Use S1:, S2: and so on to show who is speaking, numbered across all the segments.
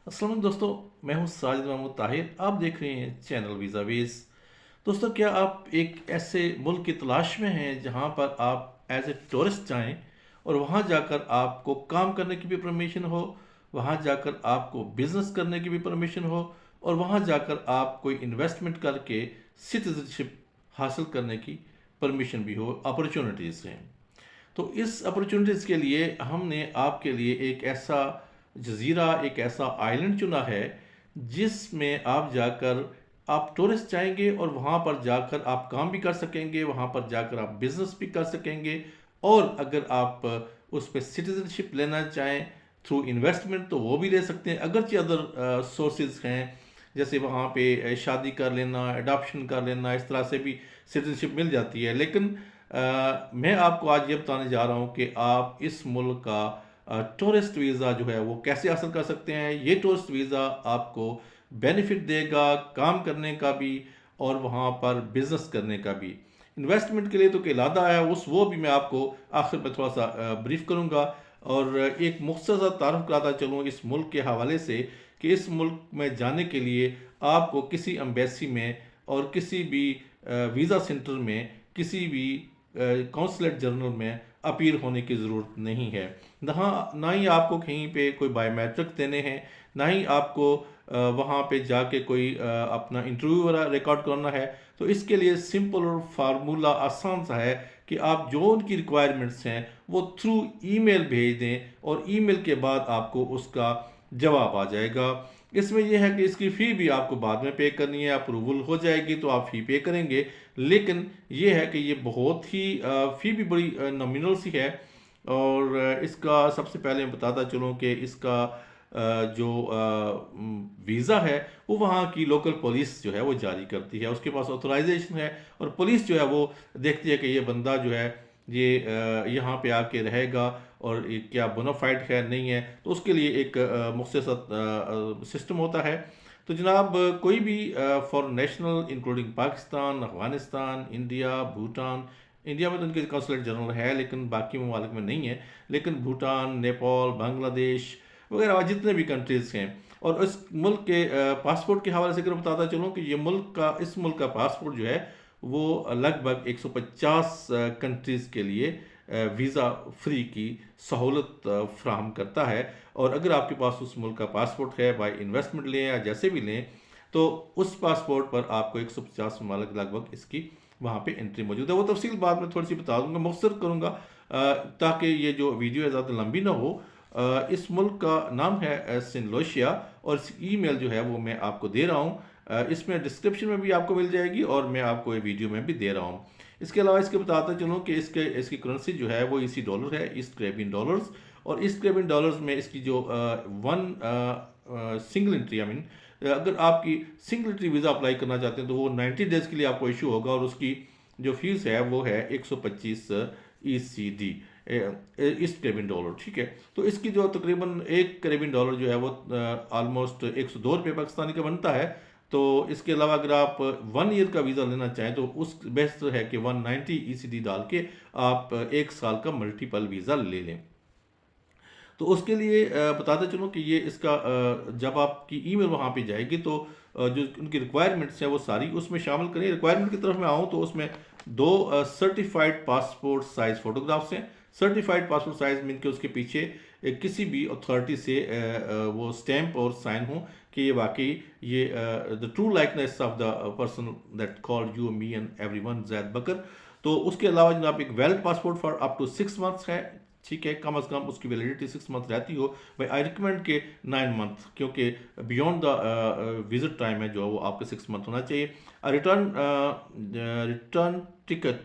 S1: अस्सलाम वालेकुम दोस्तों। मैं हूं साजिद महमूद ताहिर। आप देख रहे हैं चैनल वीज़ा वेज। दोस्तों, क्या आप एक ऐसे मुल्क की तलाश में हैं जहां पर आप एज ए टूरिस्ट जाएं और वहां जाकर आपको काम करने की भी परमिशन हो, वहां जाकर आपको बिजनेस करने की भी परमिशन हो और वहां जाकर आप कोई इन्वेस्टमेंट करके सिटीजनशिप हासिल करने की परमिशन भी हो, अपॉर्चुनिटीज़ हैं। तो इस अपॉर्चुनिटीज़ के लिए हमने आपके लिए एक ऐसा जजीरा, एक ऐसा आइलैंड चुना है जिसमें आप जाकर आप टूरिस्ट जाएंगे और वहाँ पर जाकर आप काम भी कर सकेंगे, वहाँ पर जाकर आप बिजनेस भी कर सकेंगे। और अगर आप उस पर सिटीजनशिप लेना चाहें थ्रू इन्वेस्टमेंट तो वो भी ले सकते हैं। अगरचे अदर सोर्सेज हैं, जैसे वहाँ पे शादी कर लेना, अडॉप्शन कर लेना, इस तरह से भी सिटीजनशिप मिल जाती है। लेकिन मैं आपको आज ये बताने जा रहा हूँ कि आप इस मुल्क का टूरिस्ट वीज़ा जो है वो कैसे हासिल कर सकते हैं। ये टूरिस्ट वीज़ा आपको बेनिफिट देगा काम करने का भी और वहाँ पर बिजनेस करने का भी। इन्वेस्टमेंट के लिए तो कहलादा है, उस वो भी मैं आपको आखिर में थोड़ा सा ब्रीफ करूँगा और एक मुख्तसर सा तारुफ कराता चलूँ इस मुल्क के हवाले से कि इस मुल्क में जाने के लिए आपको किसी एम्बेसी में और किसी भी वीज़ा सेंटर में, किसी भी कौंसलेट जनरल में अपील होने की ज़रूरत नहीं है। ना ही आपको कहीं पे कोई बायोमेट्रिक देने हैं, ना ही आपको वहाँ पे जाके कोई अपना इंटरव्यू वगैरह रिकॉर्ड करना है। तो इसके लिए सिंपल और फार्मूला आसान सा है कि आप जो उनकी रिक्वायरमेंट्स हैं वो थ्रू ईमेल भेज दें और ईमेल के बाद आपको उसका जवाब आ जाएगा। इसमें यह है कि इसकी फ़ी भी आपको बाद में पे करनी है, अप्रूवल हो जाएगी तो आप फ़ी पे करेंगे। लेकिन ये है कि ये बहुत ही फ़ी भी बड़ी नॉमिनल सी है। और इसका सबसे पहले मैं बताता चलूँ कि इसका जो वीज़ा है वो वहाँ की लोकल पुलिस जो है वो जारी करती है, उसके पास ऑथराइजेशन है और पुलिस जो है वो देखती है कि ये बंदा जो है ये यहाँ पे आके रहेगा और ये क्या बोनाफाइड है नहीं है। तो उसके लिए एक मुख्तसर सिस्टम होता है। तो जनाब, कोई भी foreign national including Pakistan, Afghanistan, India, Bhutan, India में तो उनके कौंसलेट जनरल है लेकिन बाकी ममालिक में नहीं है, लेकिन भूटान, नेपाल, बांग्लादेश वगैरह जितने भी कंट्रीज़ हैं। और इस मुल्क के पासपोर्ट के हवाले से अगर बताता चलूँ कि इस मुल्क का पासपोर्ट जो है वो लगभग 150 कंट्रीज़ के लिए वीज़ा फ्री की सहूलत फ्राहम करता है। और अगर आपके पास उस मुल्क का पासपोर्ट है, बाई इन्वेस्टमेंट लें या जैसे भी लें, तो उस पासपोर्ट पर आपको 150 ममालिक लगभग इसकी वहाँ पे एंट्री मौजूद है। वो तफसील बाद में थोड़ी सी बता दूंगा, मुख्तसर करूँगा ताकि ये जो वीडियो है ज़्यादा लंबी ना हो। इस मुल्क का नाम है सेंट लुसिया और इस ईमेल जो है वो मैं आपको दे रहा हूँ। इसमें डिस्क्रिप्शन में भी आपको मिल जाएगी और मैं आपको ये वीडियो में भी दे रहा हूँ। इसके अलावा इसके बताता चलूँ कि इसकी करेंसी जो है वो ईसी डॉलर है, ईस्ट कैरेबियन डॉलर्स। और ईस्ट कैरेबियन डॉलर्स में इसकी जो सिंगल एंट्री, आई मीन अगर आपकी सिंगल एंट्री वीज़ा अप्लाई करना चाहते हैं तो वो 90 डेज़ के लिए आपको इशू होगा और उसकी जो फीस है वो है 125 ECD, ईस्ट कैरेबियन डॉलर। ठीक है, तो इसकी जो तकरीबन एक कैरेबियन डॉलर जो है वो ऑलमोस्ट 102 रुपये पाकिस्तानी का बनता है। तो इसके अलावा अगर आप 1 ईयर का वीज़ा लेना चाहें तो उस बेहतर है कि 190 ECD डाल के आप 1 साल का मल्टीपल वीज़ा ले लें। तो उसके लिए बताते चलूँ कि ये इसका जब आपकी ईमेल वहाँ पे जाएगी तो जो उनकी रिक्वायरमेंट्स हैं वो सारी उसमें शामिल करें। रिक्वायरमेंट की तरफ मैं आऊँ तो उसमें दो सर्टिफाइड पासपोर्ट साइज़ फ़ोटोग्राफ्स हैं। सर्टिफाइड पासपोर्ट साइज़ मीन के उसके पीछे किसी भी अथॉरिटी से वो स्टैंप और साइन हो कि ये वाकई ये the true likeness of the person that called you me and everyone Zaid Bakar. तो उसके अलावा जनाब एक valid passport for up to 6 months है। ठीक है, कम अज़ कम उसकी वैलिडिटी 6 मंथ रहती हो। भाई आई रिकमेंड के 9 मंथ, क्योंकि बियॉन्ड द विजिट टाइम है जो वो आपके 6 मंथ होना चाहिए। Return ticket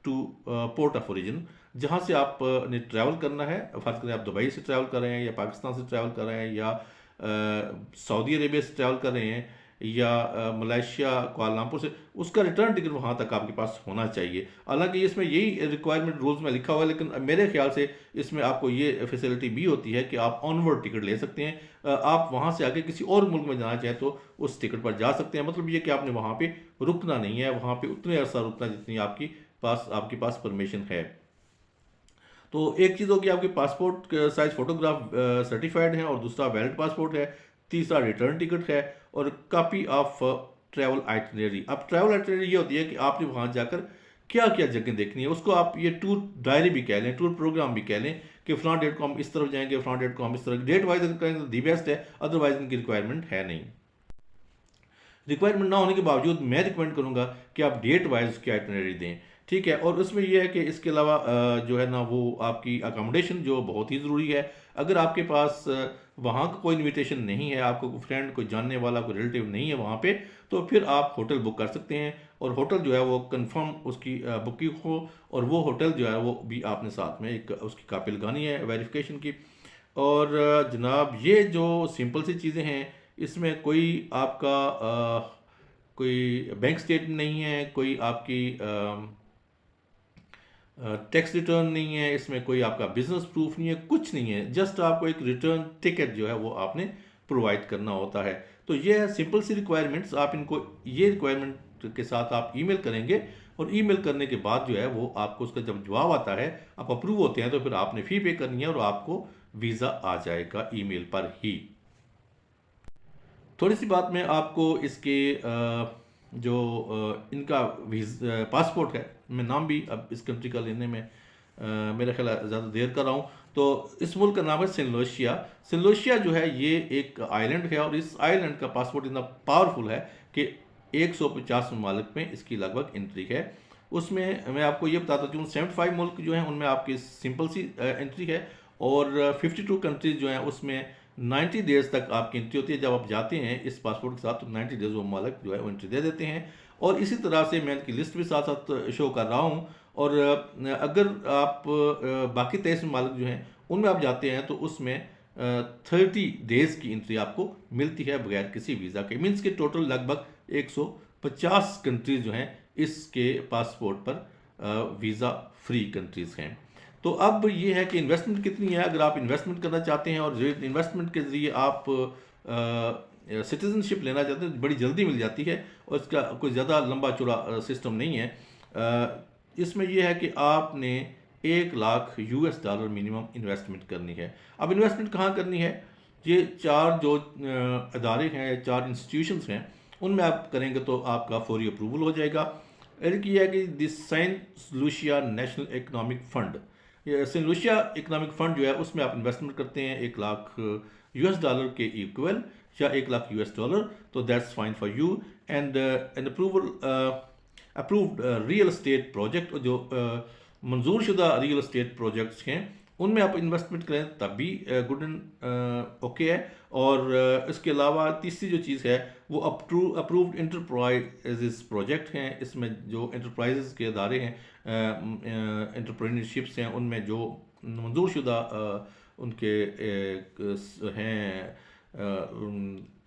S1: two port of origin, जहाँ से आप ने ट्रैवल करना है। फर्ज करें आप दुबई से ट्रैवल कर रहे हैं या पाकिस्तान से ट्रैवल कर रहे हैं या सऊदी अरेबिया से ट्रैवल कर रहे हैं या मलेशिया कुआलालंपुर से, उसका रिटर्न टिकट वहाँ तक आपके पास होना चाहिए। हालांकि इसमें यही रिक्वायरमेंट रूल्स में लिखा हुआ है, लेकिन मेरे ख्याल से इसमें आपको ये फैसिलिटी भी होती है कि आप ऑनवर्ड टिकट ले सकते हैं। आप वहाँ से आके किसी और मुल्क में जाना चाहें तो उस टिकट पर जा सकते हैं। मतलब ये कि आपने वहाँ पे रुकना नहीं है, वहाँ पे उतने अर्सा रुकना जितनी आपके पास परमिशन है। तो एक चीज़ होगी आपके पासपोर्ट साइज फोटोग्राफ सर्टिफाइड है और दूसरा वैलिड पासपोर्ट है। तीसरा रिटर्न टिकट है, और कॉपी ऑफ ट्रैवल आइटनरी। अब ट्रैवल आइटनरी ये होती है कि आपने वहाँ जाकर क्या क्या जगह देखनी है, उसको आप ये टूर डायरी भी कह लें, टूर प्रोग्राम भी कह लें कि फलां डेट को हम इस तरफ जाएंगे, फलां डेट को हम इस तरफ। डेट वाइज अगर करेंगे तो दी बेस्ट है, अदरवाइज इनकी रिक्वायरमेंट है नहीं। रिक्वायरमेंट ना होने के बावजूद मैं रिकमेंड करूंगा कि आप डेट वाइज उसकी आइटनरी दें, ठीक है। और उसमें यह है कि इसके अलावा जो है ना वो आपकी अकोमोडेशन जो बहुत ही ज़रूरी है। अगर आपके पास वहाँ का कोई इनविटेशन नहीं है, आपको कोई फ्रेंड, कोई जानने वाला, कोई रिलेटिव नहीं है वहाँ पे, तो फिर आप होटल बुक कर सकते हैं, और होटल जो है वो कंफर्म उसकी बुकिंग हो, और वो होटल जो है वो भी आपने साथ में एक उसकी कापी लगानी है वेरिफिकेशन की। और जनाब ये जो सिंपल सी चीज़ें हैं, इसमें कोई आपका कोई बैंक स्टेटमेंट नहीं है, कोई आपकी टैक्स रिटर्न नहीं है, इसमें कोई आपका बिजनेस प्रूफ नहीं है, कुछ नहीं है। जस्ट आपको एक रिटर्न टिकट जो है वो आपने प्रोवाइड करना होता है। तो ये है सिंपल सी रिक्वायरमेंट्स। आप इनको ये रिक्वायरमेंट के साथ आप ईमेल करेंगे, और ईमेल करने के बाद जो है वो आपको उसका जब जवाब आता है, आप अप्रूव होते हैं, तो फिर आपने फ़ी पे करनी है और आपको वीज़ा आ जाएगा ईमेल पर ही। थोड़ी सी बात मैं आपको इसके जो इनका पासपोर्ट है, मैं नाम भी अब इस कंट्री का लेने में मेरा ख्याल ज़्यादा देर कर रहा हूँ। तो इस मुल्क का नाम है सेंट लुसिया। सेंट लुसिया जो है ये एक आइलैंड है, और इस आइलैंड का पासपोर्ट इतना पावरफुल है कि 150 ममालिक में इसकी लगभग एंट्री है। उसमें मैं आपको ये बताता हूँ 75 मुल्क जो हैं उनमें आपकी सिंपल सी एंट्री है, और 52 कंट्रीज जो हैं उसमें 90 डेज तक आपकी एंट्री होती है। जब आप जाते हैं इस पासपोर्ट के साथ तो 90 डेज वो मालिक जो है वो एंट्री दे देते हैं। और इसी तरह से मैं इनकी लिस्ट भी साथ साथ शो कर रहा हूँ। और अगर आप बाकी 23 मालिक जो हैं उनमें आप जाते हैं तो उसमें 30 डेज की एंट्री आपको मिलती है बगैर किसी वीज़ा के। मीन्स के टोटल लगभग 150 कंट्रीज जो हैं इसके पासपोर्ट पर वीज़ा फ्री कंट्रीज़ हैं। तो अब ये है कि इन्वेस्टमेंट कितनी है। अगर आप इन्वेस्टमेंट करना चाहते हैं और इन्वेस्टमेंट के ज़रिए आप सिटीज़नशिप लेना चाहते हैं तो बड़ी जल्दी मिल जाती है, और इसका कोई ज़्यादा लंबा चौड़ा सिस्टम नहीं है। इसमें यह है कि आपने $1 लाख मिनिमम इन्वेस्टमेंट करनी है। अब इन्वेस्टमेंट कहाँ करनी है, ये 4 जो अदारे हैं, 4 इंस्टीट्यूशंस हैं, उनमें आप करेंगे तो आपका फौरी अप्रूवल हो जाएगा। एक ये है कि this Saint Lucia national economic fund, Saint Lucia economic fund जो है उसमें आप इन्वेस्टमेंट करते हैं $1 लाख के इक्वल, या $1 लाख, तो that's fine for you. And an approved real estate project, जो मंजूर शुदा रियल एस्टेट प्रोजेक्ट्स हैं उनमें आप इन्वेस्टमेंट करें तब भी गुड एंड ओके है। और इसके अलावा तीसरी जो चीज़ है वो अप्रूव्ड इंटरप्राइजेस प्रोजेक्ट हैं। इसमें जो इंटरप्राइजेस के अदारे हैं, एंटरप्रेन्योरशिप्स हैं, उनमें जो मंजूर शुदा उनके हैं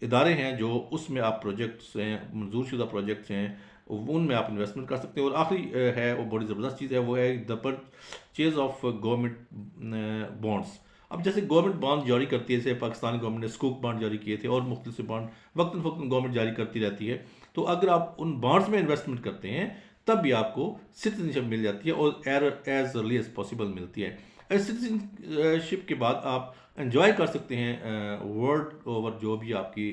S1: इदारे हैं जो उसमें आप प्रोजेक्ट्स हैं, मंजूर शुदा प्रोजेक्ट्स हैं, उनमें आप इन्वेस्टमेंट कर सकते हैं। और आखिरी है वो बड़ी ज़बरदस्त चीज़ है, वो है the purchase of government bonds. अब जैसे गवर्नमेंट बॉन्ड जारी करती है, जैसे पाकिस्तान गवर्नमेंट ने स्कूक बॉन्ड जारी किए थे, और मुख्तलिफ बॉन्ड वक्तन फ़वक्तन गवर्नमेंट जारी करती रहती है। तो अगर आप उन बॉन्ड्स में इन्वेस्टमेंट करते हैं तब भी आपको सिटीजनशिप मिल जाती है, और एज अर्ली एज पॉसिबल मिलती है। सिटीजनशिप के बाद आप एंजॉय कर सकते हैं वर्ल्ड ओवर जो भी आपकी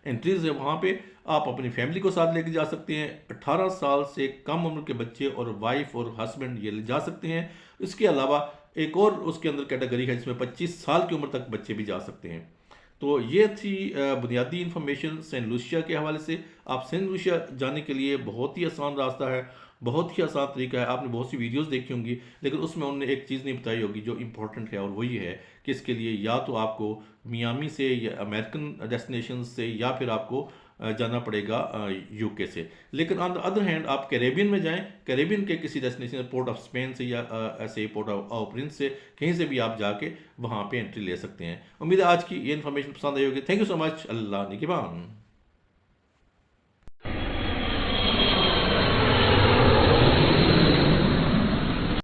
S1: एंट्रीज है। वहाँ पे आप अपनी फैमिली को साथ लेके जा सकते हैं। 18 साल से कम उम्र के बच्चे और वाइफ और हस्बैंड ये ले जा सकते हैं। इसके अलावा एक और उसके अंदर कैटेगरी है जिसमें 25 साल की उम्र तक बच्चे भी जा सकते हैं। तो ये थी बुनियादी इन्फॉर्मेशन सेंट लुसिया के हवाले से। आप सेंट लुसिया जाने के लिए बहुत ही आसान रास्ता है, बहुत ही आसान तरीका है। आपने बहुत सी वीडियोस देखी होंगी, लेकिन उसमें उन्होंने एक चीज़ नहीं बताई होगी जो इम्पोर्टेंट है, और वो ये है कि इसके लिए या तो आपको मियामी से या अमेरिकन डेस्टिनेशन से, या फिर आपको जाना पड़ेगा यूके से। लेकिन ऑन द अदर हैंड आप कैरेबियन में जाएं, कैरेबियन के किसी डेस्टिनेशन, पोर्ट ऑफ स्पेन से या ऐसे पोर्ट ऑफ प्रिंस से, कहीं से भी आप जाके वहाँ पे एंट्री ले सकते हैं। उम्मीद है आज की ये इन्फॉर्मेशन पसंद आई होगी। Thank you so much. अल्लाह निगहबान।